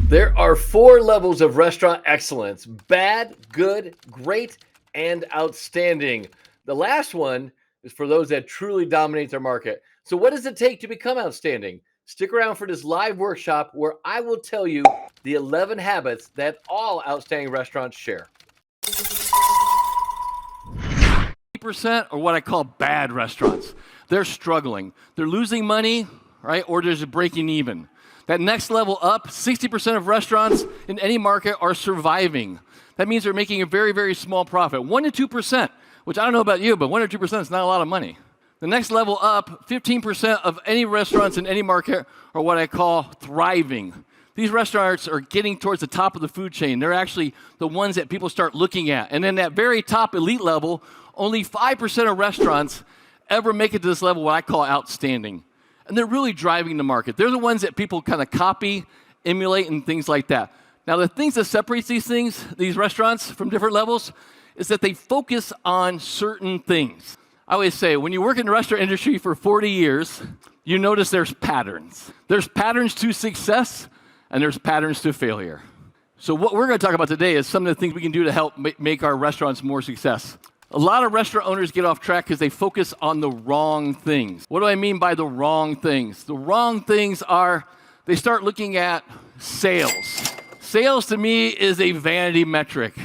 There are 4 levels of restaurant excellence: bad, good, great, and outstanding. The last one is for those that truly dominate their market. So, what does it take to become outstanding? Stick around for this live workshop where I will tell you the 11 habits that all outstanding restaurants share. Percent are what I call bad restaurants. They're struggling. They're losing money, right? Or they're just breaking even. That next level up, 60% of restaurants in any market are surviving. That means they're making a very, very small profit. 1% to 2%, which I don't know about you, but 1% or 2% is not a lot of money. The next level up, 15% of any restaurants in any market are what I call thriving. These restaurants are getting towards the top of the food chain. They're actually the ones that people start looking at. And then that very top elite level, only 5% of restaurants ever make it to this level, what I call outstanding. And they're really driving the market. They're the ones that people kind of copy, emulate, and things like that. Now, the things that separates these restaurants from different levels, is that they focus on certain things. I always say, when you work in the restaurant industry for 40 years, you notice there's patterns. There's patterns to success, and there's patterns to failure. So what we're going to talk about today is some of the things we can do to help make our restaurants more success. A lot of restaurant owners get off track because they focus on the wrong things. What do I mean by the wrong things? The wrong things are, they start looking at sales. Sales to me is a vanity metric.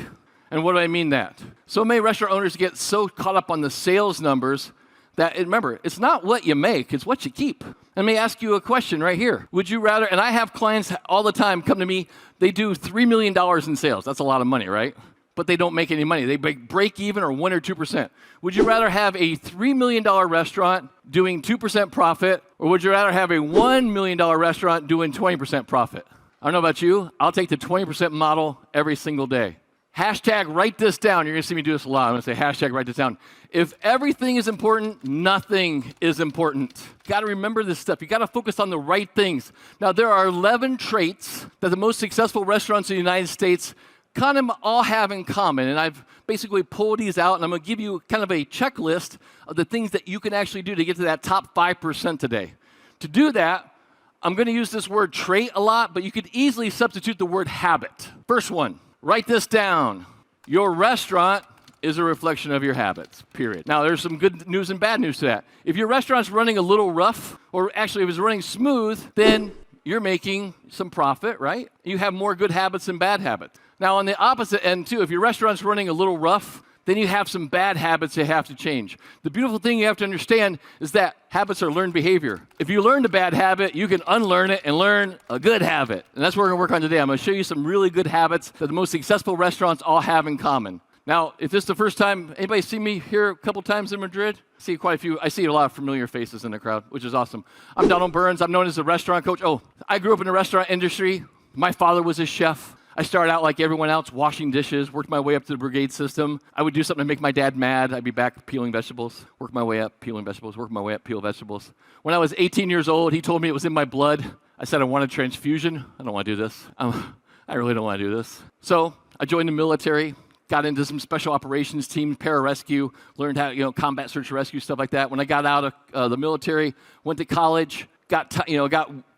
And what do I mean that? So many restaurant owners get so caught up on the sales numbers that, remember, it's not what you make, it's what you keep. Let me ask you a question right here. Would you rather, and I have clients all the time come to me, they do $3 million in sales. That's a lot of money, right? But they don't make any money. They break even or 1% or 2%. Would you rather have a $3 million restaurant doing 2% profit, or would you rather have a $1 million restaurant doing 20% profit? I don't know about you. I'll take the 20% model every single day. Hashtag write this down. You're going to see me do this a lot. I'm going to say hashtag write this down. If everything is important, nothing is important. You got to remember this stuff. You got to focus on the right things. Now, there are 11 traits that the most successful restaurants in the United States kind of all have in common, and I've basically pulled these out, and I'm going to give you kind of a checklist of the things that you can actually do to get to that top 5% today. To do that, I'm going to use this word trait a lot, but you could easily substitute the word habit. First one, write this down. Your restaurant is a reflection of your habits, period. Now, there's some good news and bad news to that. If your restaurant's running a little rough, or actually if it's running smooth, then you're making some profit, right? You have more good habits than bad habits. Now, on the opposite end, too, if your restaurant's running a little rough, then you have some bad habits you have to change. The beautiful thing you have to understand is that habits are learned behavior. If you learned a bad habit, you can unlearn it and learn a good habit. And that's what we're going to work on today. I'm going to show you some really good habits that the most successful restaurants all have in common. Now, if this is the first time, anybody see me here a couple times in Madrid? I see quite a few. I see a lot of familiar faces in the crowd, which is awesome. I'm Donald Burns. I'm known as a restaurant coach. Oh, I grew up in the restaurant industry. My father was a chef. I started out like everyone else, washing dishes, worked my way up to the brigade system. I would do something to make my dad mad. I'd be back peeling vegetables, work my way up, peeling vegetables, work my way up, peel vegetables. When I was 18 years old, he told me it was in my blood. I said, I want a transfusion. I don't want to do this. I really don't want to do this. So I joined the military, got into some special operations team, pararescue, learned how, combat search and rescue, stuff like that. When I got out of the military, went to college, got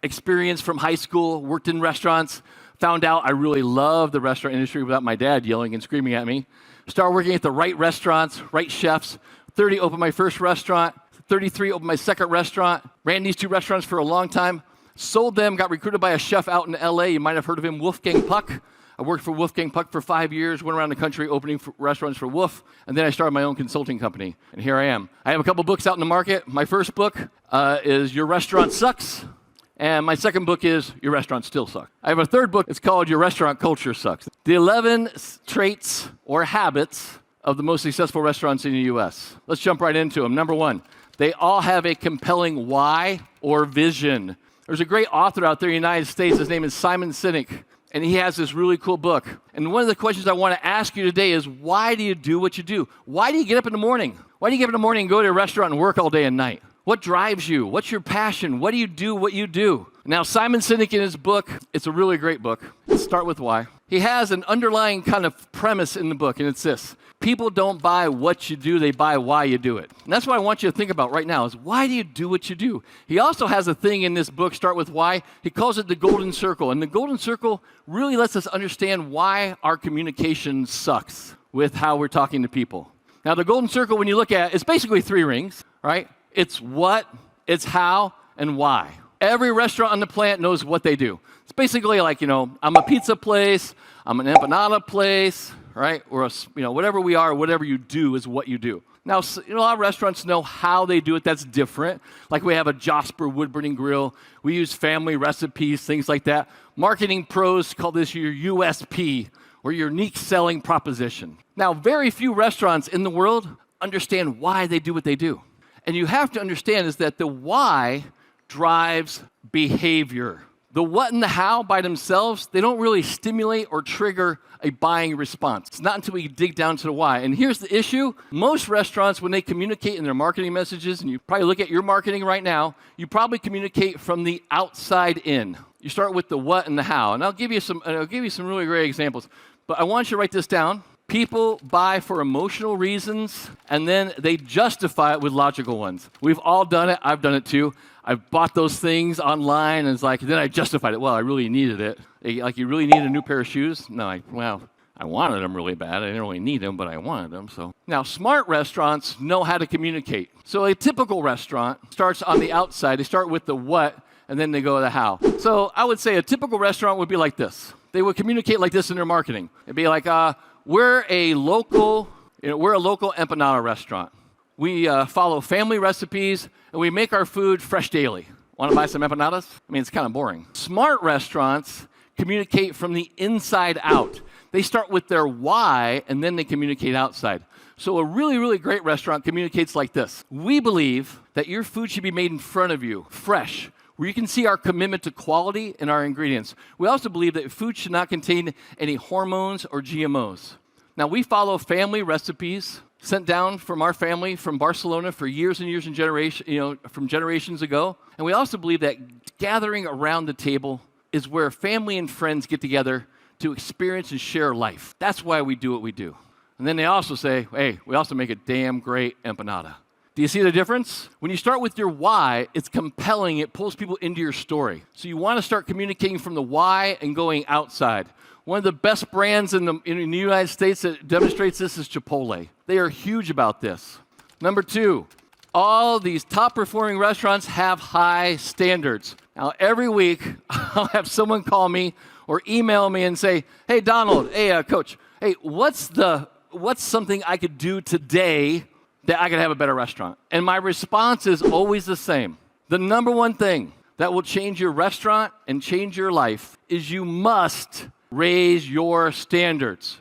experience from high school, worked in restaurants, found out I really loved the restaurant industry without my dad yelling and screaming at me. Started working at the right restaurants, right chefs. 30, opened my first restaurant. 33, opened my second restaurant. Ran these 2 restaurants for a long time. Sold them, got recruited by a chef out in LA. You might have heard of him, Wolfgang Puck. I worked for Wolfgang Puck for 5 years, went around the country opening restaurants for Wolf, and then I started my own consulting company, and here I am. I have a couple books out in the market. My first book is Your Restaurant Sucks. And my second book is Your Restaurant Still Sucks. I have a third book. It's called Your Restaurant Culture Sucks. The 11 traits or habits of the most successful restaurants in the U.S. Let's jump right into them. Number 1, they all have a compelling why or vision. There's a great author out there in the United States. His name is Simon Sinek, and he has this really cool book. And one of the questions I want to ask you today is, why do you do what you do? Why do you get up in the morning? Why do you get up in the morning and go to a restaurant and work all day and night? What drives you? What's your passion? What do you do what you do? Now, Simon Sinek in his book, it's a really great book. Start with why. he has an underlying kind of premise in the book, and it's this. People don't buy what you do, they buy why you do it. And that's what I want you to think about right now is why do you do what you do? He also has a thing in this book, Start With Why. He calls it the golden circle. And the golden circle really lets us understand why our communication sucks with how we're talking to people. Now, the golden circle, when you look at it, it's basically 3 rings, right? It's what, it's how, and why. Every restaurant on the planet knows what they do. It's basically like, I'm a pizza place, I'm an empanada place, right? Or, whatever we are, whatever you do is what you do. Now, a lot of restaurants know how they do it. That's different. Like we have a Josper wood-burning grill. We use family recipes, things like that. Marketing pros call this your USP, or your unique selling proposition. Now, very few restaurants in the world understand why they do what they do. And you have to understand is that the why drives behavior. The what and the how by themselves, they don't really stimulate or trigger a buying response. It's not until we dig down to the why. And here's the issue. Most restaurants, when they communicate in their marketing messages, and you probably look at your marketing right now, you probably communicate from the outside in. You start with the what and the how. And I'll give you some really great examples. But I want you to write this down. People buy for emotional reasons, and then they justify it with logical ones. We've all done it. I've done it too. I've bought those things online, and then I justified it. Well, I really needed it. Like, you really need a new pair of shoes? No, I wanted them really bad. I didn't really need them, but I wanted them. So now, smart restaurants know how to communicate. So a typical restaurant starts on the outside. They start with the what, and then they go to the how. So I would say a typical restaurant would be like this. They would communicate like this in their marketing. It'd be like, we're a local empanada restaurant. We follow family recipes, and we make our food fresh daily. Want to buy some empanadas? I mean, it's kind of boring. Smart restaurants communicate from the inside out. They start with their why, and then they communicate outside. So a really, really great restaurant communicates like this. We believe that your food should be made in front of you, fresh, where you can see our commitment to quality and our ingredients. We also believe that food should not contain any hormones or GMOs. Now, we follow family recipes sent down from our family from Barcelona for years and years and from generations ago. And we also believe that gathering around the table is where family and friends get together to experience and share life. That's why we do what we do. And then they also say, hey, we also make a damn great empanada. Do you see the difference? When you start with your why, it's compelling. It pulls people into your story. So you want to start communicating from the why and going outside. One of the best brands in the United States that demonstrates this is Chipotle. They are huge about this. Number 2, all these top-performing restaurants have high standards. Now, every week, I'll have someone call me or email me and say, hey, Donald, hey, Coach, hey, what's something I could do today that I could have a better restaurant? And my response is always the same. The number one thing that will change your restaurant and change your life is you must raise your standards.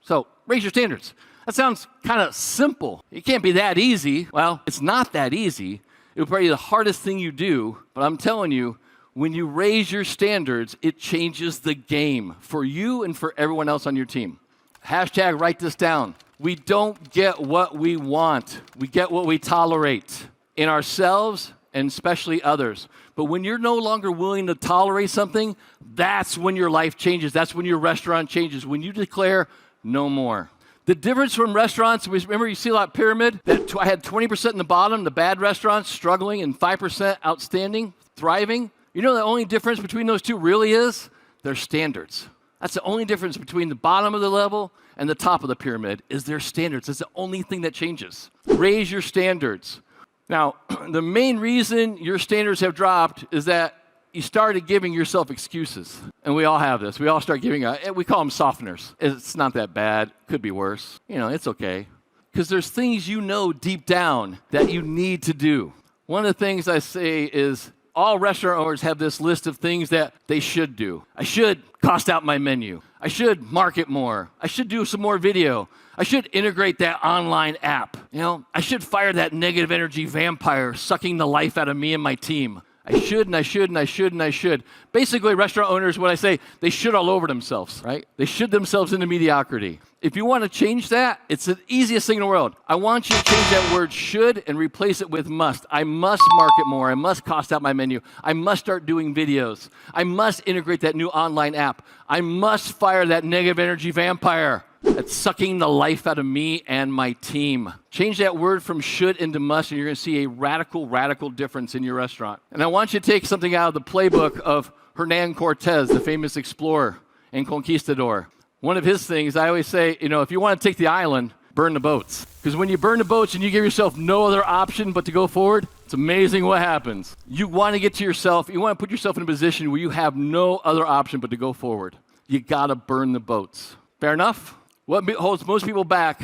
So, raise your standards. That sounds kind of simple. It can't be that easy. Well, it's not that easy. It would probably be the hardest thing you do, but I'm telling you, when you raise your standards, it changes the game for you and for everyone else on your team. Hashtag write this down. We don't get what we want. We get what we tolerate in ourselves and especially others. But when you're no longer willing to tolerate something, that's when your life changes. That's when your restaurant changes. When you declare no more. The difference from restaurants, remember you see a lot pyramid? That I had 20% in the bottom, the bad restaurants struggling, and 5% outstanding, thriving. You know the only difference between those two really is their standards. That's the only difference between the bottom of the level and the top of the pyramid is their standards. That's the only thing that changes. Raise your standards. Now, the main reason your standards have dropped is that you started giving yourself excuses. And we all have this. We all start giving, we call them softeners. It's not that bad. Could be worse. It's okay. Because there's things you know deep down that you need to do. One of the things I say is all restaurant owners have this list of things that they should do. I should cost out my menu. I should market more. I should do some more video. I should integrate that online app. I should fire that negative energy vampire sucking the life out of me and my team. I should, and I should, and I should, and I should. Basically, restaurant owners, what I say, they should all over themselves, right? They should themselves into mediocrity. If you want to change that, it's the easiest thing in the world. I want you to change that word should and replace it with must. I must market more. I must cost out my menu. I must start doing videos. I must integrate that new online app. I must fire that negative energy vampire that's sucking the life out of me and my team. Change that word from should into must, and you're going to see a radical, radical difference in your restaurant. And I want you to take something out of the playbook of Hernan Cortez, the famous explorer and conquistador. One of his things, I always say, if you want to take the island, burn the boats. Because when you burn the boats and you give yourself no other option but to go forward, it's amazing what happens. You want to get to yourself, you want to put yourself in a position where you have no other option but to go forward. You got to burn the boats. Fair enough? What holds most people back,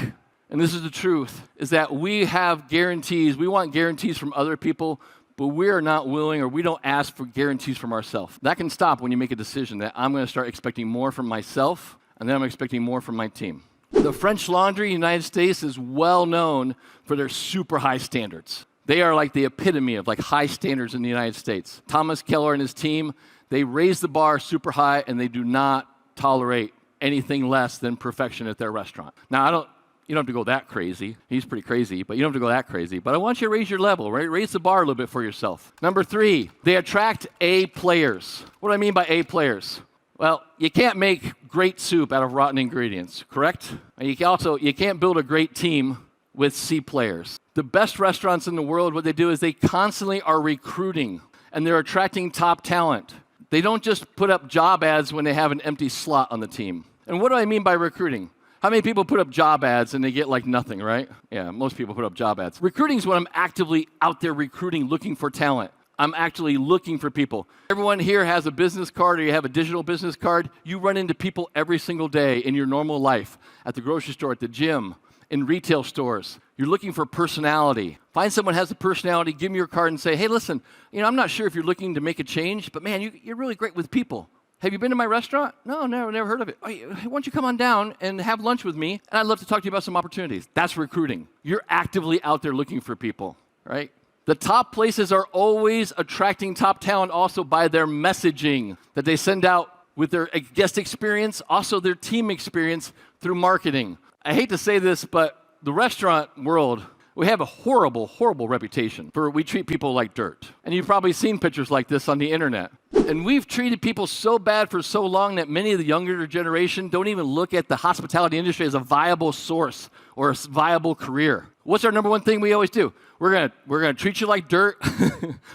and this is the truth, is that we have guarantees. We want guarantees from other people, but we are not willing, or we don't ask for guarantees from ourselves. That can stop when you make a decision that I'm going to start expecting more from myself, and then I'm expecting more from my team. The French Laundry in the United States is well known for their super high standards. They are like the epitome of like high standards in the United States. Thomas Keller and his team, they raise the bar super high, and they do not tolerate anything less than perfection at their restaurant. Now, you don't have to go that crazy. He's pretty crazy, but you don't have to go that crazy. But I want you to raise your level, right? Raise the bar a little bit for yourself. Number 3, they attract A players. What do I mean by A players? Well, you can't make great soup out of rotten ingredients, correct? And you can't build a great team with C players. The best restaurants in the world, what they do is they constantly are recruiting, and they're attracting top talent. They don't just put up job ads when they have an empty slot on the team. And what do I mean by recruiting? How many people put up job ads and they get like nothing, right? Yeah, most people put up job ads. Recruiting is when I'm actively out there recruiting, looking for talent. I'm actually looking for people. Everyone here has a business card, or you have a digital business card. You run into people every single day in your normal life, at the grocery store, at the gym, in retail stores. You're looking for personality. Find someone who has a personality, give them your card and say, hey, listen, I'm not sure if you're looking to make a change, but man, you're really great with people. Have you been to my restaurant? No, never heard of it. Why don't you come on down and have lunch with me, and I'd love to talk to you about some opportunities. That's recruiting. You're actively out there looking for people, right? The top places are always attracting top talent also by their messaging that they send out with their guest experience, also their team experience through marketing. I hate to say this, but the restaurant world, we have a horrible, horrible reputation for we treat people like dirt. And you've probably seen pictures like this on the internet. And we've treated people so bad for so long that many of the younger generation don't even look at the hospitality industry as a viable source or a viable career. What's our number one thing we always do? We're gonna treat you like dirt.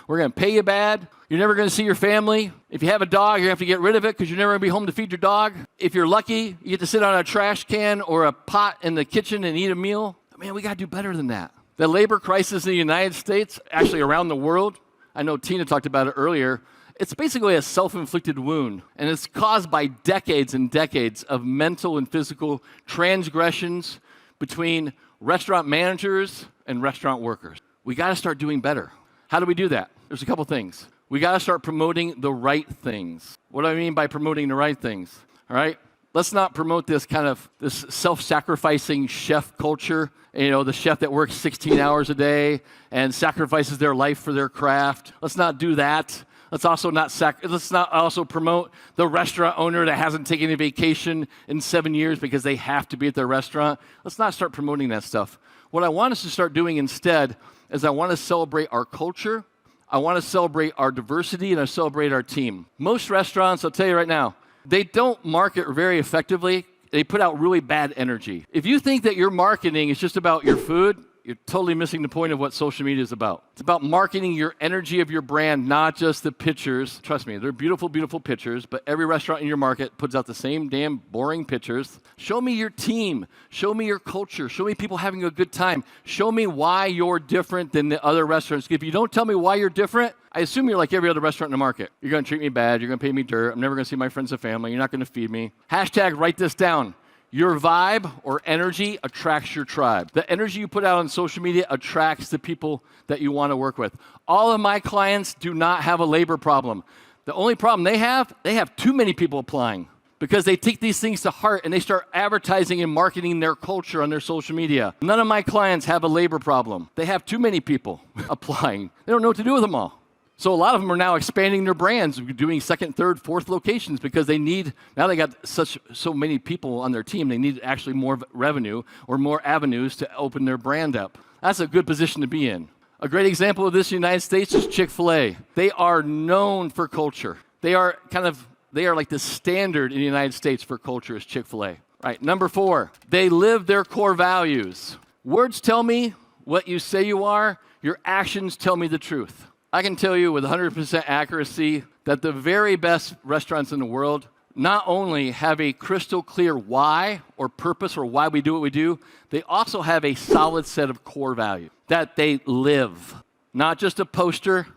We're gonna pay you bad. You're never gonna see your family. If you have a dog, you're gonna have to get rid of it because you're never gonna be home to feed your dog. If you're lucky, you get to sit on a trash can or a pot in the kitchen and eat a meal. Man, we gotta do better than that. The labor crisis in the United States, actually around the world, I know Tina talked about it earlier, it's basically a self-inflicted wound, and it's caused by decades and decades of mental and physical transgressions between restaurant managers and restaurant workers. We got to start doing better. How do we do that? There's a couple things. We got to start promoting the right things. What do I mean by promoting the right things? All right? Let's not promote this self-sacrificing chef culture. The chef that works 16 hours a day and sacrifices their life for their craft. Let's not do that. Let's not also promote the restaurant owner that hasn't taken a vacation in 7 years because they have to be at their restaurant. Let's not start promoting that stuff. What I want us to start doing instead is I want to celebrate our culture, I want to celebrate our diversity, and I celebrate our team. Most restaurants, I'll tell you right now, they don't market very effectively. They put out really bad energy. If you think that your marketing is just about your food, you're totally missing the point of what social media is about. It's about marketing your energy of your brand, not just the pictures. Trust me, they're beautiful, beautiful pictures, but every restaurant in your market puts out the same damn boring pictures. Show me your team. Show me your culture. Show me people having a good time. Show me why you're different than the other restaurants. If you don't tell me why you're different, I assume you're like every other restaurant in the market. You're going to treat me bad. You're going to pay me dirt. I'm never going to see my friends and family. You're not going to feed me. Hashtag write this down. Your vibe or energy attracts your tribe. The energy you put out on social media attracts the people that you want to work with. All of my clients do not have a labor problem. The only problem they have too many people applying because they take these things to heart and they start advertising and marketing their culture on their social media. None of my clients have a labor problem. They have too many people applying. They don't know what to do with them all. So a lot of them are now expanding their brands, doing second, third, fourth locations because now they got so many people on their team, they need actually more revenue or more avenues to open their brand up. That's a good position to be in. A great example of this in the United States is Chick-fil-A. They are known for culture. They are like the standard in the United States for culture is Chick-fil-A. Right, number 4, they live their core values. Words tell me what you say you are. Your actions tell me the truth. I can tell you with 100% accuracy that the very best restaurants in the world not only have a crystal clear why or purpose or why we do what we do, they also have a solid set of core values that they live. Not just a poster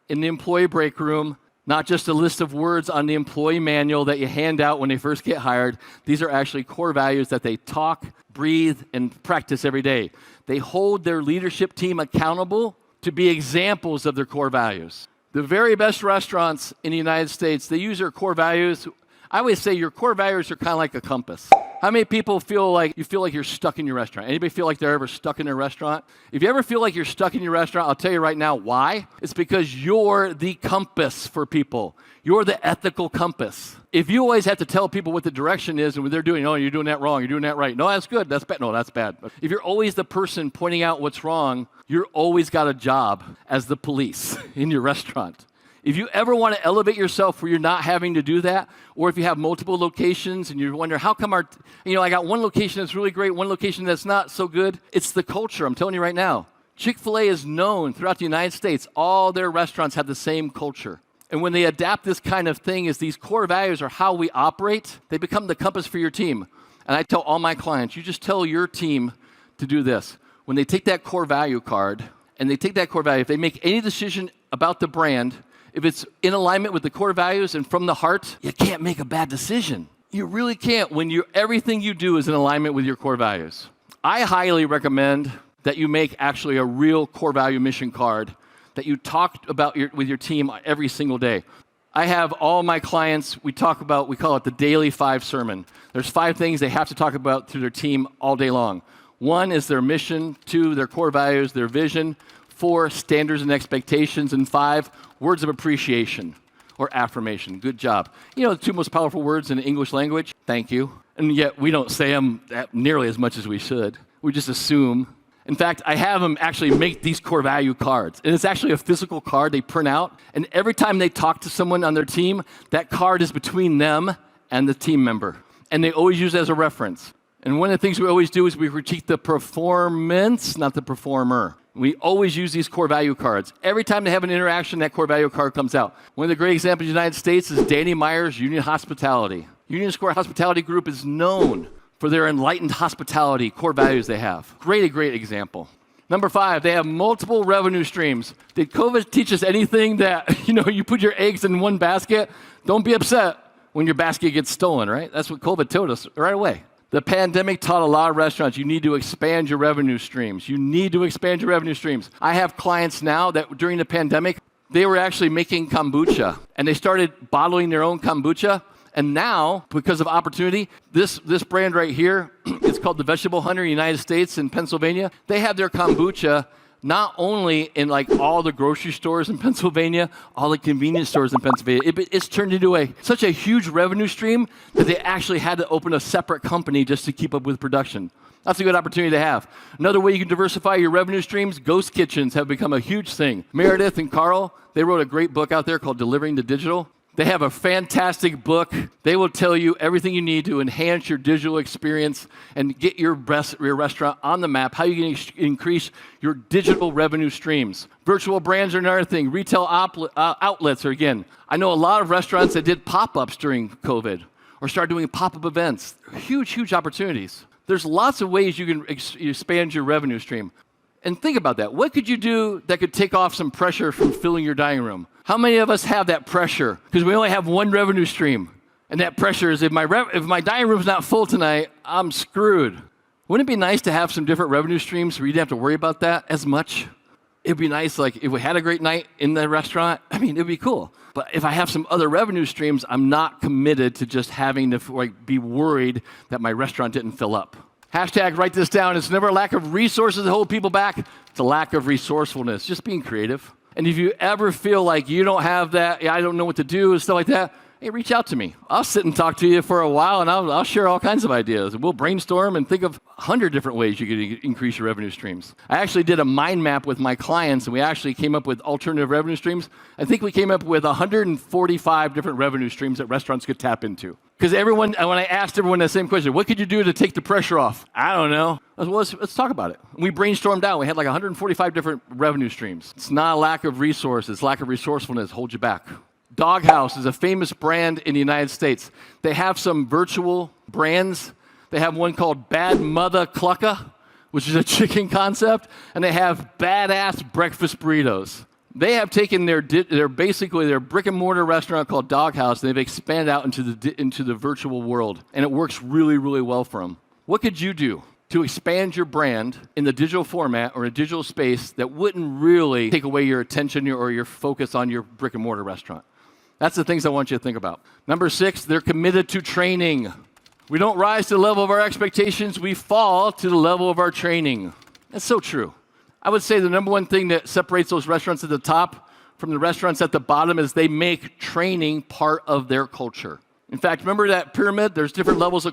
in the employee break room, not just a list of words on the employee manual that you hand out when they first get hired. These are actually core values that they talk, breathe, and practice every day. They hold their leadership team accountable to be examples of their core values. The very best restaurants in the United States, they use their core values. I always say your core values are kind of like a compass. How many people feel like you're stuck in your restaurant? Anybody feel like they're ever stuck in their restaurant? If you ever feel like you're stuck in your restaurant, I'll tell you right now why. It's because you're the compass for people. You're the ethical compass. If you always have to tell people what the direction is and what they're doing, oh, you're doing that wrong, you're doing that right. No, that's good, that's bad. No, that's bad. If you're always the person pointing out what's wrong, you're always got a job as the police in your restaurant. If you ever want to elevate yourself where you're not having to do that, or if you have multiple locations and you wonder, how come I got one location that's really great, one location that's not so good, it's the culture. I'm telling you right now. Chick-fil-A is known throughout the United States. All their restaurants have the same culture. And when they adapt this kind of thing, is these core values are how we operate, they become the compass for your team. And I tell all my clients, you just tell your team to do this. When they take that core value card, and they take that core value, if they make any decision about the brand, if it's in alignment with the core values and from the heart, you can't make a bad decision. You really can't when everything you do is in alignment with your core values. I highly recommend that you make actually a real core value mission card that you talk about with your team every single day. I have all my clients, we call it the daily 5 sermon. There's 5 things they have to talk about to their team all day long. 1 is their mission, 2, their core values, their vision, 4, standards and expectations, and 5, words of appreciation or affirmation. Good job. You know the 2 most powerful words in the English language? Thank you. And yet we don't say them nearly as much as we should. We just assume. In fact, I have them actually make these core value cards. And it's actually a physical card they print out. And every time they talk to someone on their team, that card is between them and the team member. And they always use it as a reference. And one of the things we always do is we critique the performance, not the performer. We always use these core value cards. Every time they have an interaction, that core value card comes out. One of the great examples in the United States is Danny Meyer's Union Hospitality. Union Square Hospitality Group is known for their enlightened hospitality core values they have. Great example. Number 5, they have multiple revenue streams. Did COVID teach us anything that, you put your eggs in one basket? Don't be upset when your basket gets stolen, right? That's what COVID told us right away. The pandemic taught a lot of restaurants you need to expand your revenue streams. You need to expand your revenue streams. I have clients now that during the pandemic, they were actually making kombucha, and they started bottling their own kombucha. And now, because of opportunity, this brand right here, it's called the Vegetable Hunter in the United States in Pennsylvania. They have their kombucha not only in like all the grocery stores in Pennsylvania, all the convenience stores in Pennsylvania. It's turned into such a huge revenue stream that they actually had to open a separate company just to keep up with production. That's a good opportunity to have. Another way you can diversify your revenue streams, ghost kitchens have become a huge thing. Meredith and Carl, they wrote a great book out there called Delivering the Digital. They have a fantastic book. They will tell you everything you need to enhance your digital experience and get your restaurant on the map, how you can increase your digital revenue streams. Virtual brands are another thing. Retail outlets are, again, I know a lot of restaurants that did pop-ups during COVID or started doing pop-up events. Huge opportunities. There's lots of ways you can expand your revenue stream. And think about that. What could you do that could take off some pressure from filling your dining room? How many of us have that pressure? Because we only have one revenue stream. And that pressure is if my dining room's not full tonight, I'm screwed. Wouldn't it be nice to have some different revenue streams where you didn't have to worry about that as much? It'd be nice, like, if we had a great night in the restaurant, it'd be cool. But if I have some other revenue streams, I'm not committed to just having to be worried that my restaurant didn't fill up. Hashtag, write this down. It's never a lack of resources that hold people back. It's a lack of resourcefulness. Just being creative. And if you ever feel like you don't have that, I don't know what to do and stuff like that, hey, reach out to me. I'll sit and talk to you for a while, and I'll share all kinds of ideas. We'll brainstorm and think of 100 different ways you could increase your revenue streams. I actually did a mind map with my clients, and we actually came up with alternative revenue streams. I think we came up with 145 different revenue streams that restaurants could tap into. Because when I asked everyone the same question, what could you do to take the pressure off? I don't know. I was, well, let's talk about it. We brainstormed out. We had like 145 different revenue streams. It's not a lack of resources. Lack of resourcefulness holds you back. Doghouse is a famous brand in the United States. They have some virtual brands. They have one called Bad Mother Clucka, which is a chicken concept, and they have badass breakfast burritos. They have taken their brick and mortar restaurant called Doghouse, and they've expanded out into the virtual world, and it works really, really well for them. What could you do to expand your brand in the digital format or a digital space that wouldn't really take away your attention or your focus on your brick and mortar restaurant? That's the things I want you to think about. Number 6, they're committed to training. We don't rise to the level of our expectations, we fall to the level of our training. That's so true. I would say the number one thing that separates those restaurants at the top from the restaurants at the bottom is they make training part of their culture. In fact, remember that pyramid? There's different levels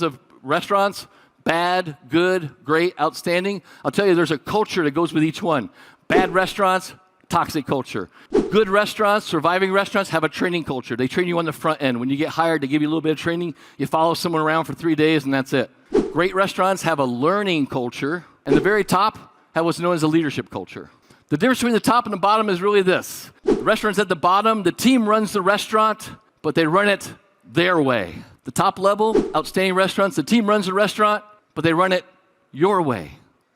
of restaurants: bad, good, great, outstanding. I'll tell you, there's a culture that goes with each one. Bad restaurants, toxic culture. Good restaurants, surviving restaurants, have a training culture. They train you on the front end. When you get hired, they give you a little bit of training. You follow someone around for 3 days, and that's it. Great restaurants have a learning culture, and the very top have what's known as a leadership culture. The difference between the top and the bottom is really this. The restaurant's at the bottom. The team runs the restaurant, but they run it their way. The top level, outstanding restaurants, the team runs the restaurant, but they run it your way.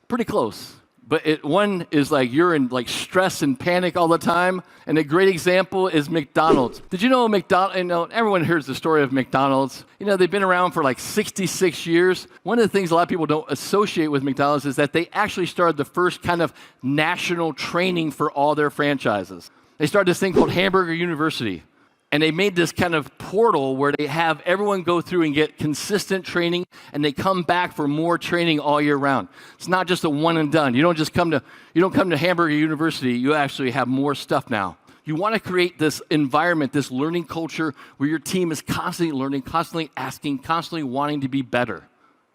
Pretty close. But one is like you're in like stress and panic all the time. And a great example is McDonald's. Did you know everyone hears the story of McDonald's. They've been around for like 66 years. One of the things a lot of people don't associate with McDonald's is that they actually started the first kind of national training for all their franchises. They started this thing called Hamburger University. And they made this kind of portal where they have everyone go through and get consistent training, and they come back for more training all year round. It's not just a one and done. You don't come to Hamburger University. You actually have more stuff now. You want to create this environment, this learning culture where your team is constantly learning, constantly asking, constantly wanting to be better.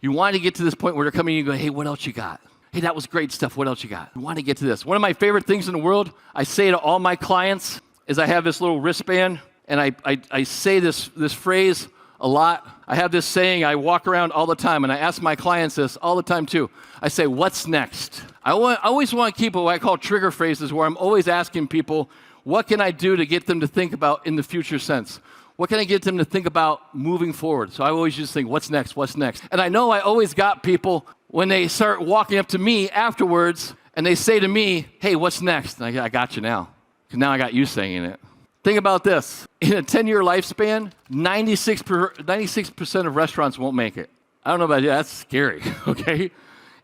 You want to get to this point where they're coming in and go, hey, what else you got? Hey, that was great stuff. What else you got? You want to get to this. One of my favorite things in the world, I say to all my clients, is I have this little wristband. And I say this phrase a lot. I have this saying I walk around all the time, and I ask my clients this all the time too. I say, what's next? I always want to keep what I call trigger phrases, where I'm always asking people, what can I do to get them to think about in the future sense? What can I get them to think about moving forward? So I always just think, what's next? What's next? And I know I always got people when they start walking up to me afterwards, and they say to me, hey, what's next? And I got you now, because now I got you saying it. Think about this. In a 10-year lifespan, 96% of restaurants won't make it. I don't know about you, that's scary, okay?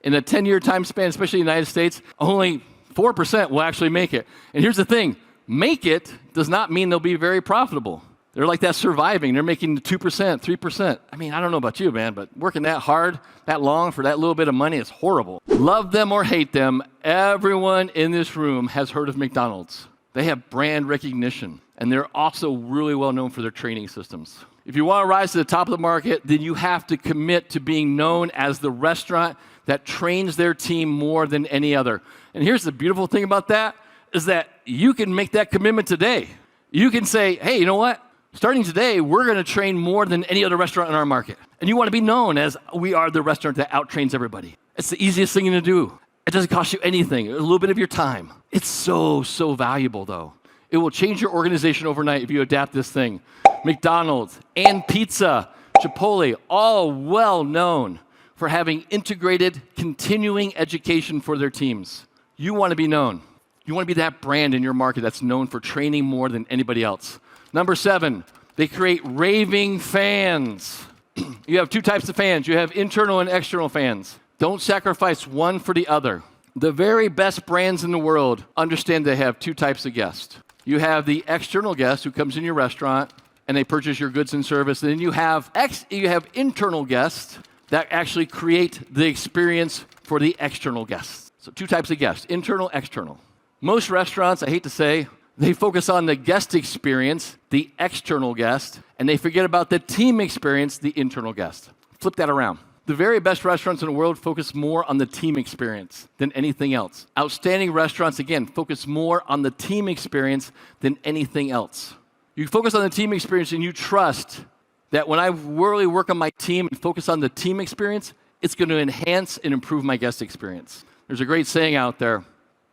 In a 10-year time span, especially in the United States, only 4% will actually make it. And here's the thing, make it does not mean they'll be very profitable. They're like that surviving. They're making 2%, 3%. I mean, I don't know about you, man, but working that hard, that long for that little bit of money is horrible. Love them or hate them, everyone in this room has heard of McDonald's. They have brand recognition, and they're also really well known for their training systems. If you want to rise to the top of the market, then you have to commit to being known as the restaurant that trains their team more than any other. And here's the beautiful thing about that, is that you can make that commitment today. You can say, hey, you know what? Starting today, we're going to train more than any other restaurant in our market. And you want to be known as we are the restaurant that outtrains everybody. It's the easiest thing to do. It doesn't cost you anything, a little bit of your time. It's so valuable, though. It will change your organization overnight if you adapt this thing. McDonald's and pizza, Chipotle, all well known for having integrated continuing education for their teams. You want to be known. You want to be that brand in your market that's known for training more than anybody else. Number 7, they create raving fans. You have 2 types of fans. You have internal and external fans. Don't sacrifice one for the other. The very best brands in the world understand they have 2 types of guests. You have the external guest who comes in your restaurant and they purchase your goods and service. And then you have internal guests that actually create the experience for the external guests. So 2 types of guests, internal, external. Most restaurants, I hate to say, they focus on the guest experience, the external guest, and they forget about the team experience, the internal guest. Flip that around. The very best restaurants in the world focus more on the team experience than anything else. Outstanding restaurants, again, focus more on the team experience than anything else. You focus on the team experience and you trust that when I really work on my team and focus on the team experience, it's going to enhance and improve my guest experience. There's a great saying out there.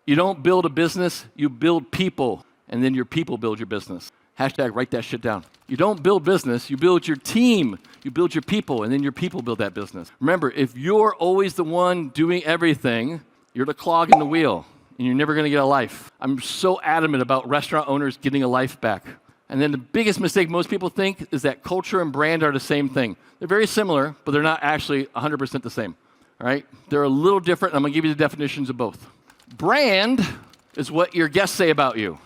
You don't build a business, you build people, and then your people build your business. Hashtag write that shit down. You don't build business, you build your team, you build your people, and then your people build that business. Remember, if you're always the one doing everything, you're the clog in the wheel, and you're never going to get a life. I'm so adamant about restaurant owners getting a life back. And then the biggest mistake most people think is that culture and brand are the same thing. They're very similar, but they're not actually 100% the same. All right? They're a little different, and I'm going to give you the definitions of both. Brand is what your guests say about you,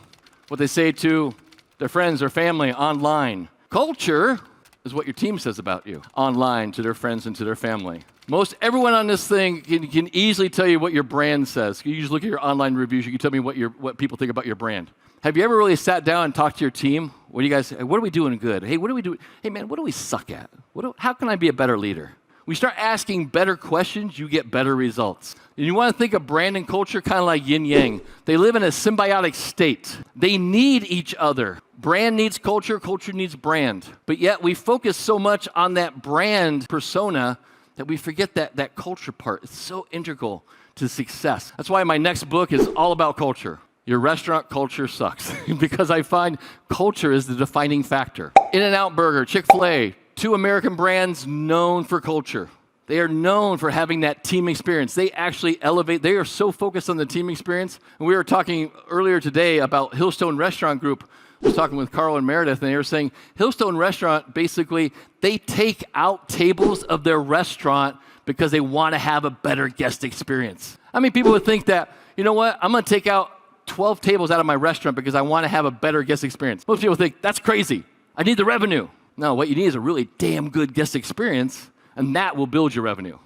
what they say to their friends or family online. Culture is what your team says about you online to their friends and to their family. Most everyone on this thing can easily tell you what your brand says. You just look at your online reviews. You can tell me what people think about your brand. Have you ever really sat down and talked to your team? What do you guys? What are we doing good? Hey, what do we do? Hey, man, what do we suck at? How can I be a better leader? We start asking better questions, you get better results. And you want to think of brand and culture kind of like yin yang. They live in a symbiotic state. They need each other. Brand needs culture, culture needs brand. But yet we focus so much on that brand persona that we forget that culture part. It's so integral to success. That's why my next book is all about culture. Your restaurant culture sucks because I find culture is the defining factor. In-N-Out Burger, Chick-fil-A, two American brands known for culture. They are known for having that team experience. They actually elevate. They are so focused on the team experience. And we were talking earlier today about Hillstone Restaurant Group. I was talking with Carl and Meredith, and they were saying Hillstone Restaurant, basically, they take out tables of their restaurant because they want to have a better guest experience. I mean, people would think that, you know what, I'm going to take out 12 tables out of my restaurant because I want to have a better guest experience. Most people think, that's crazy. I need the revenue. No, what you need is a really damn good guest experience, and that will build your revenue.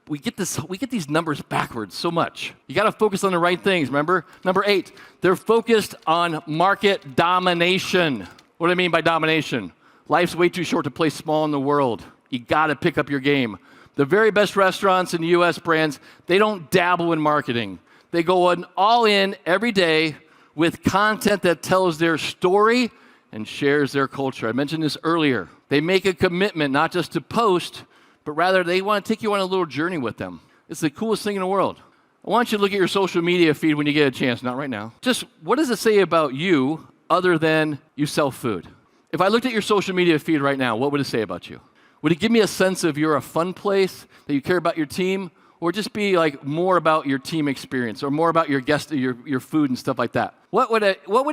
We get these numbers backwards so much. You got to focus on the right things, remember? Number 8, they're focused on market domination. What do I mean by domination? Life's way too short to play small in the world. You got to pick up your game. The very best restaurants in the U.S. brands, they don't dabble in marketing. They go all in every day with content that tells their story and shares their culture. I mentioned this earlier. They make a commitment not just to post, but rather they want to take you on a little journey with them. It's the coolest thing in the world. I want you to look at your social media feed when you get a chance, not right now. Just what does it say about you other than you sell food? If I looked at your social media feed right now, what would it say about you? Would it give me a sense of you're a fun place, that you care about your team, or just be like more about your team experience or more about your guest, your food and stuff like that? What would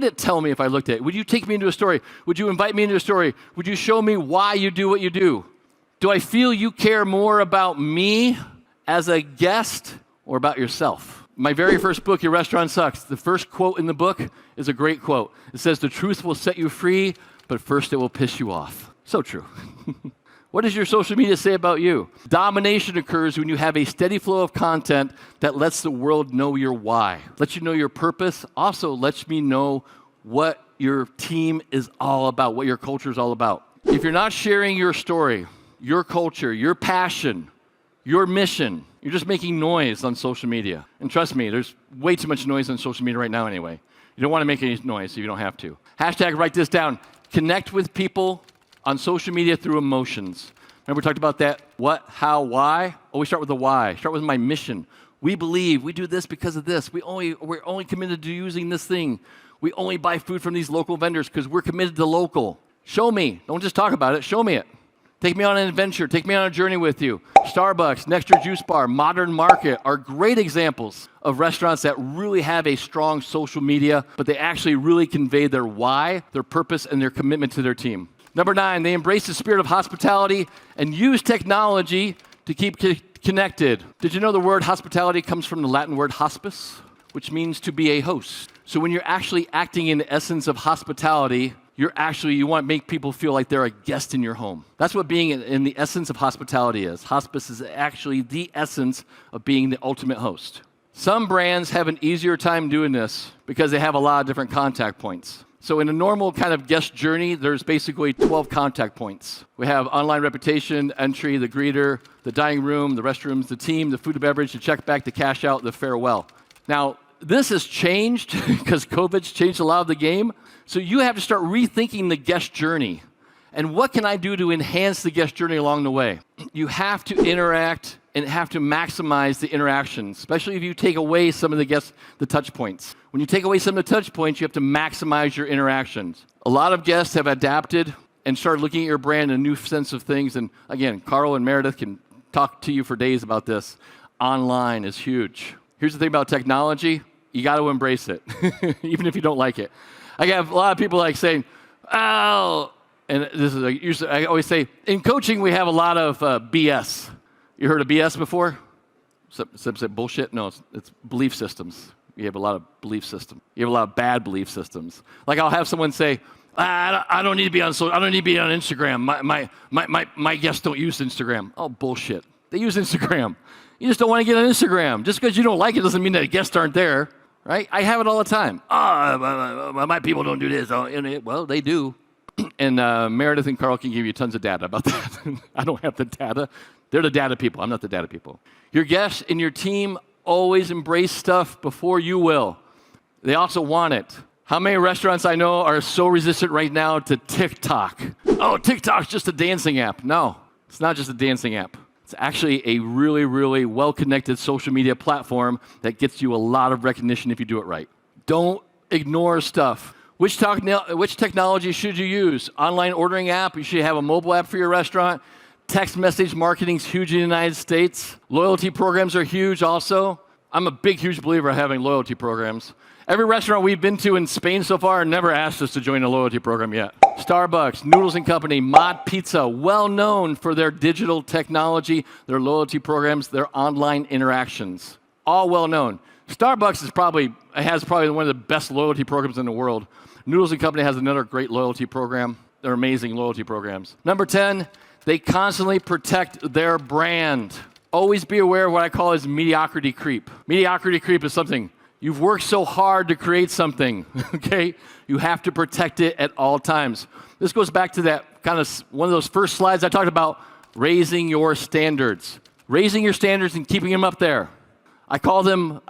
it tell me if I looked at it? Would you take me into a story? Would you invite me into a story? Would you show me why you do what you do? Do I feel you care more about me as a guest or about yourself? My very first book, Your Restaurant Sucks, the first quote in the book is a great quote. It says, "The truth will set you free, but first it will piss you off." So true. What does your social media say about you? Domination occurs when you have a steady flow of content that lets the world know your why, lets you know your purpose, also lets me know what your team is all about, what your culture is all about. If you're not sharing your story, your culture, your passion, your mission, you're just making noise on social media. And trust me, there's way too much noise on social media right now anyway. You don't want to make any noise if you don't have to. Hashtag write this down. Connect with people on social media through emotions. Remember we talked about that? What, how, why? Oh, we start with the why. Start with my mission. We believe we do this because of this. We're only committed to using this thing. We only buy food from these local vendors because we're committed to local. Show me. Don't just talk about it. Show me it. Take me on an adventure. Take me on a journey with you. Starbucks, Next Door Juice Bar, Modern Market are great examples of restaurants that really have a strong social media, but they actually really convey their why, their purpose, and their commitment to their team. Number 9, they embrace the spirit of hospitality and use technology to keep connected. Did you know the word hospitality comes from the Latin word hospice, which means to be a host? So when you're actually acting in the essence of hospitality, you want to make people feel like they're a guest in your home. That's what being in the essence of hospitality is. Hospice is actually the essence of being the ultimate host. Some brands have an easier time doing this because they have a lot of different contact points. So in a normal kind of guest journey, there's basically 12 contact points. We have online reputation, entry, the greeter, the dining room, the restrooms, the team, the food and beverage, the check back, the cash out, the farewell. Now, this has changed because COVID's changed a lot of the game. So you have to start rethinking the guest journey. And what can I do to enhance the guest journey along the way? You have to interact and have to maximize the interactions, especially if you take away some of the touch points. When you take away some of the touch points, you have to maximize your interactions. A lot of guests have adapted and started looking at your brand in a new sense of things. And again, Carl and Meredith can talk to you for days about this. Online is huge. Here's the thing about technology. You got to embrace it, even if you don't like it. I have a lot of people like saying, oh, and this is usually, I always say, in coaching, we have a lot of BS. You heard of BS before? Some say bullshit? No, it's belief systems. You have a lot of belief systems. You have a lot of bad belief systems. Like I'll have someone say, I don't need to be on I don't need to be on Instagram. My guests don't use Instagram. Oh, bullshit. They use Instagram. You just don't want to get on Instagram. Just because you don't like it doesn't mean that guests aren't there, right? I have it all the time. My people don't do this. Well, they do. And Meredith and Carl can give you tons of data about that. I don't have the data. They're the data people. I'm not the data people. Your guests and your team always embrace stuff before you will. They also want it. How many restaurants I know are so resistant right now to TikTok? Oh, TikTok's just a dancing app. No, it's not just a dancing app. It's actually a really, really well-connected social media platform that gets you a lot of recognition if you do it right. Don't ignore stuff. Which technology should you use? Online ordering app? You should have a mobile app for your restaurant. Text message marketing is huge in the United States. Loyalty programs are huge also. I'm a big, huge believer of having loyalty programs. Every restaurant we've been to in Spain so far never asked us to join a loyalty program yet. Starbucks, Noodles & Company, Mod Pizza, well known for their digital technology, their loyalty programs, their online interactions. All well known. Starbucks has probably one of the best loyalty programs in the world. Noodles & Company has another great loyalty program. They're amazing loyalty programs. Number 10, they constantly protect their brand. Always be aware of what I call as mediocrity creep. Mediocrity creep is something you've worked so hard to create something, okay? You have to protect it at all times. This goes back to that kind of one of those first slides I talked about, raising your standards. Raising your standards and keeping them up there. I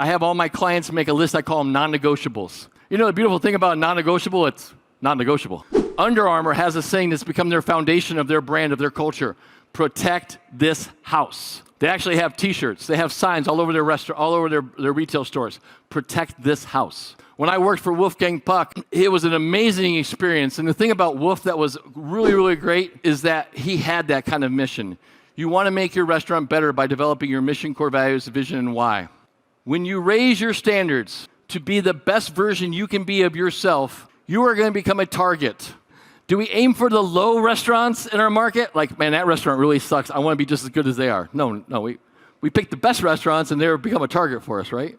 have all my clients make a list, I call them non-negotiables. You know the beautiful thing about a non-negotiable? It's non-negotiable. Under Armour has a saying that's become their foundation of their brand, of their culture. Protect this house. They actually have T-shirts. They have signs all over their restaurant, all over their retail stores. Protect this house. When I worked for Wolfgang Puck, it was an amazing experience. And the thing about Wolf that was really, really great is that he had that kind of mission. You want to make your restaurant better by developing your mission, core values, vision, and why. When you raise your standards to be the best version you can be of yourself, you are going to become a target. Do we aim for the low restaurants in our market? Like, man, that restaurant really sucks. I want to be just as good as they are. No, we pick the best restaurants and they become a target for us, right?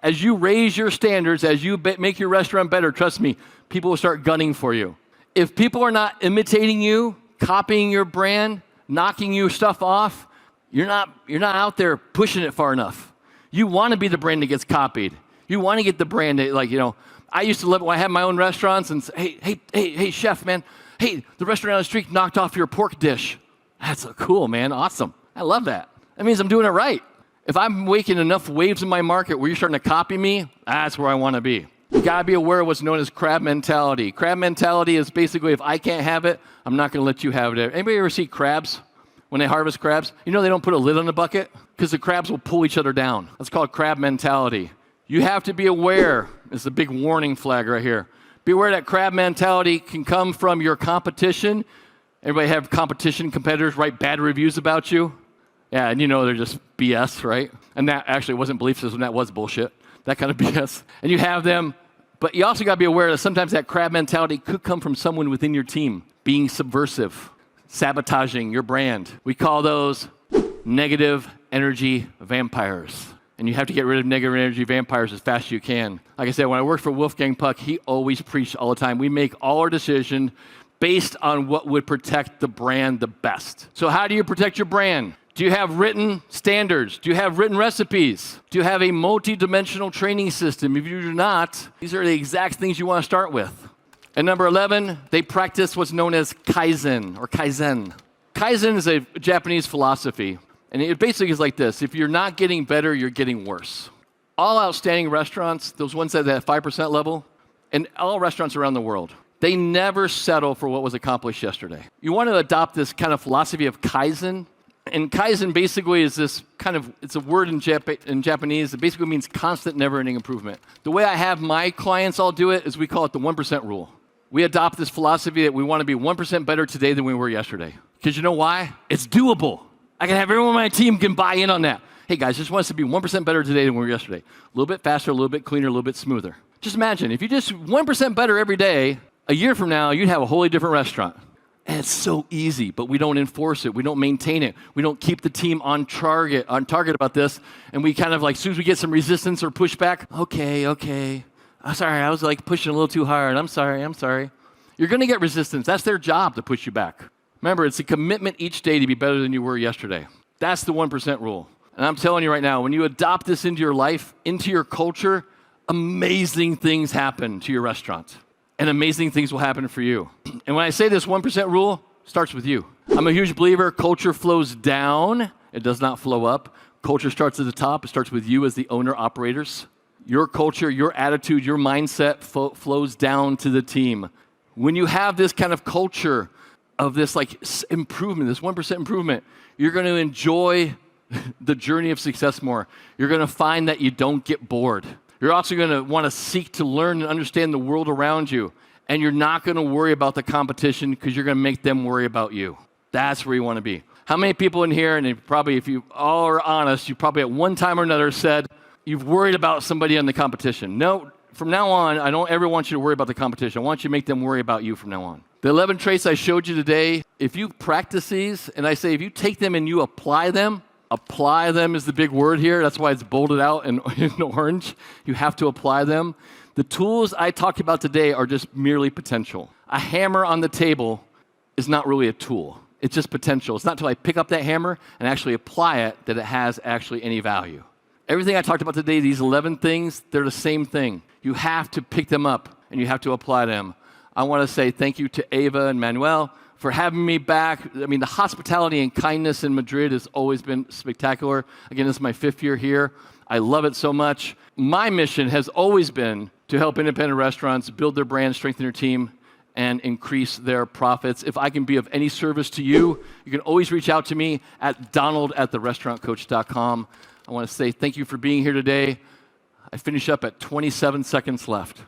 As you raise your standards, as you make your restaurant better, trust me, people will start gunning for you. If people are not imitating you, copying your brand, knocking your stuff off, you're not out there pushing it far enough. You want to be the brand that gets copied. You want to get the brand that, I used to live when I had my own restaurants and say, hey, chef, man, hey, the restaurant down the street knocked off your pork dish. That's so cool, man, awesome. I love that. That means I'm doing it right. If I'm making enough waves in my market where you're starting to copy me, that's where I want to be. You got to be aware of what's known as crab mentality. Crab mentality is basically if I can't have it, I'm not going to let you have it. Anybody ever see crabs? When they harvest crabs, they don't put a lid on the bucket because the crabs will pull each other down. That's called crab mentality. You have to be aware. It's a big warning flag right here. Be aware that crab mentality can come from your competition. Everybody have competitors write bad reviews about you? Yeah, and they're just BS, right? And that actually wasn't belief system, that was bullshit. That kind of BS. And you have them, but you also got to be aware that sometimes that crab mentality could come from someone within your team being subversive, sabotaging your brand. We call those negative energy vampires. And you have to get rid of negative energy vampires as fast as you can. Like I said, when I worked for Wolfgang Puck, he always preached all the time. We make all our decisions based on what would protect the brand the best. So how do you protect your brand? Do you have written standards? Do you have written recipes? Do you have a multi-dimensional training system? If you do not, these are the exact things you want to start with. And number 11, they practice what's known as Kaizen or Kaizen. Kaizen is a Japanese philosophy, and it basically is like this. If you're not getting better, you're getting worse. All outstanding restaurants, those ones at that 5% level, and all restaurants around the world, they never settle for what was accomplished yesterday. You want to adopt this kind of philosophy of Kaizen. And Kaizen basically is this kind of, it's a word in Japanese. It basically means constant, never-ending improvement. The way I have my clients all do it is we call it the 1% rule. We adopt this philosophy that we want to be 1% better today than we were yesterday. Because you know why? It's doable. I can have everyone on my team can buy in on that. Hey guys, just want us to be 1% better today than we were yesterday. A little bit faster, a little bit cleaner, a little bit smoother. Just imagine, if you just 1% better every day, a year from now, you'd have a wholly different restaurant. And it's so easy, but we don't enforce it. We don't maintain it. We don't keep the team on target about this. And we kind of like, as soon as we get some resistance or pushback, okay. I'm sorry, I was like pushing a little too hard. I'm sorry. You're going to get resistance. That's their job to push you back. Remember, it's a commitment each day to be better than you were yesterday. That's the 1% rule. And I'm telling you right now, when you adopt this into your life, into your culture, amazing things happen to your restaurant. And amazing things will happen for you. And when I say this 1% rule, it starts with you. I'm a huge believer, culture flows down. It does not flow up. Culture starts at the top. It starts with you as the owner-operators. Your culture, your attitude, your mindset flows down to the team. When you have this kind of culture of this like improvement, this 1% improvement, you're going to enjoy the journey of success more. You're going to find that you don't get bored. You're also going to want to seek to learn and understand the world around you. And you're not going to worry about the competition because you're going to make them worry about you. That's where you want to be. How many people in here, and probably if you all are honest, you probably at one time or another said, you've worried about somebody in the competition. No, from now on, I don't ever want you to worry about the competition. I want you to make them worry about you from now on. The 11 traits I showed you today, if you practice these, and I say if you take them and you apply them is the big word here. That's why it's bolded out in orange. You have to apply them. The tools I talked about today are just merely potential. A hammer on the table is not really a tool. It's just potential. It's not until I pick up that hammer and actually apply it that it has actually any value. Everything I talked about today, these 11 things, they're the same thing. You have to pick them up and you have to apply them. I want to say thank you to Ava and Manuel for having me back. I mean, the hospitality and kindness in Madrid has always been spectacular. Again, this is my 5th year here. I love it so much. My mission has always been to help independent restaurants build their brand, strengthen their team, and increase their profits. If I can be of any service to you, you can always reach out to me at donald@therestaurantcoach.com. I want to say thank you for being here today. I finish up at 27 seconds left.